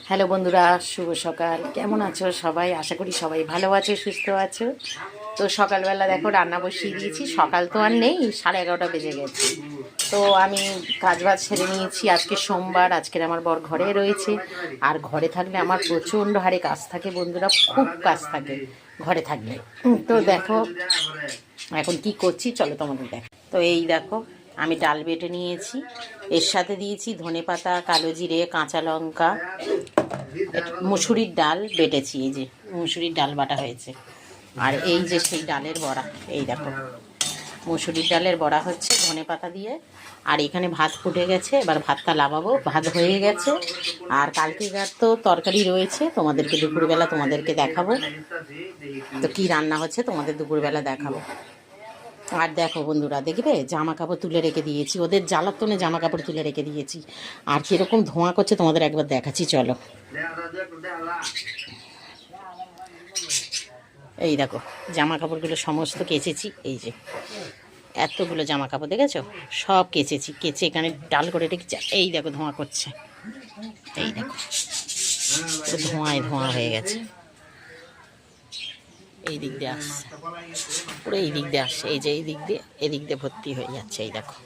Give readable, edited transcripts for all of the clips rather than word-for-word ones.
Hello বন্ধুরা, শুভ সকাল। কেমন আছো সবাই? আশা করি সবাই ভালো আছো, সুস্থ আছো। তো সকালবেলা দেখো রান্না বসিয়ে দিয়েছি। সকাল তো আর নেই, 11:30 বেজে গেছে। তো আমি কাজবাজ সেরে নিয়েছি। আজকে সোমবার, আজকের আমার বর ঘরে রয়েছে। আর ঘরে থাকলে আমার প্রচণ্ড হারে কাজ থাকে বন্ধুরা, খুব কাজ থাকে ঘরে থাকলে। তো দেখো এখন কি করছি, চলো তোমাদের দেখো। তো এই দেখো আমি ডাল বেটে নিয়েছি, এর সাথে দিয়েছি ধনেপাতা, কালো জিরে, কাঁচা লঙ্কা, মুসুরির ডাল বেটেছি। এই যে মুসুরির ডাল বাটা হয়েছে। আর এই যে সেই ডালের বড়া, এই দেখো মুসুরির ডালের বড়া হচ্ছে ধনেপাতা দিয়ে। আর এখানে ভাত ফুটে গেছে, এবার ভাতটা লাগাবো। ভাত হয়ে গেছে। আর কালকেকার তো তরকারি রয়েছে, তোমাদেরকে দুপুরবেলা তোমাদেরকে দেখাবো। তো কি রান্না হচ্ছে তোমাদের দুপুরবেলা দেখাবো। আর দেখো বন্ধুরা, দেখবে জামা কাপড় তুলে রেখে দিয়েছি, ওদের জ্বালাতনে জামা কাপড় তুলে রেখে দিয়েছি। আর কীরকম ধোঁয়া করছে তোমাদের একবার দেখাচ্ছি, চলো। এই দেখো জামা কাপড়গুলো সমস্ত কেচেছি। এই যে এতগুলো জামা কাপড় দেখেছো, সব কেচেছি। কেচে এখানে ডাল করে রেখেছি। এই দেখো ধোঁয়া করছে, এই দেখো ধোঁয়ায় ধোঁয়া হয়ে গেছে। এই দিক দিয়ে আসছে, পুরো এই দিক দিয়ে আসছে। এই যে এই দিক দিয়ে, এদিক দিয়ে ভর্তি হয়ে যাচ্ছে। এই দেখো,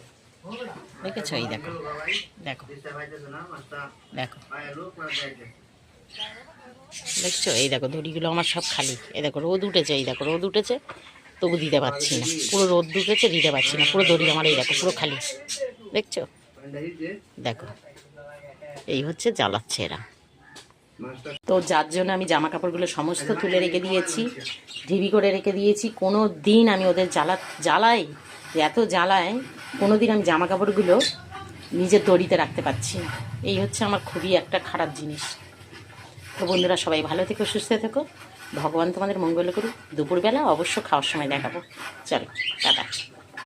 দেখেছো? এই দেখো, দেখো দেখো দেখছো? এই দেখো দড়িগুলো আমার সব খালি। এই দেখো রোদ উঠেছে, এই দেখো রোদ উঠেছে, তবু দিতে পারছি না। পুরো রোদ উঠেছে, দিতে পারছি না। পুরো দড়ি আমার এই দেখো পুরো খালি, দেখছো? দেখো এই হচ্ছে জ্বালাচ্ছে এরা। তো যার জন্য আমি জামা কাপড়গুলো সমস্ত তুলে রেখে দিয়েছি, ঢিবি করে রেখে দিয়েছি। কোনো দিন আমি ওদের জ্বালাই, এত জ্বালায়, কোনো দিন আমি জামা কাপড়গুলো নিজের দড়িতে রাখতে পারছি না। এই হচ্ছে আমার খুবই একটা খারাপ জিনিস। তো বন্ধুরা সবাই ভালো থেকো, সুস্থ থেকো, ভগবান তোমাদের মঙ্গল করুক। দুপুরবেলা অবশ্য খাওয়ার সময় দেখাবো। চলো টাটা।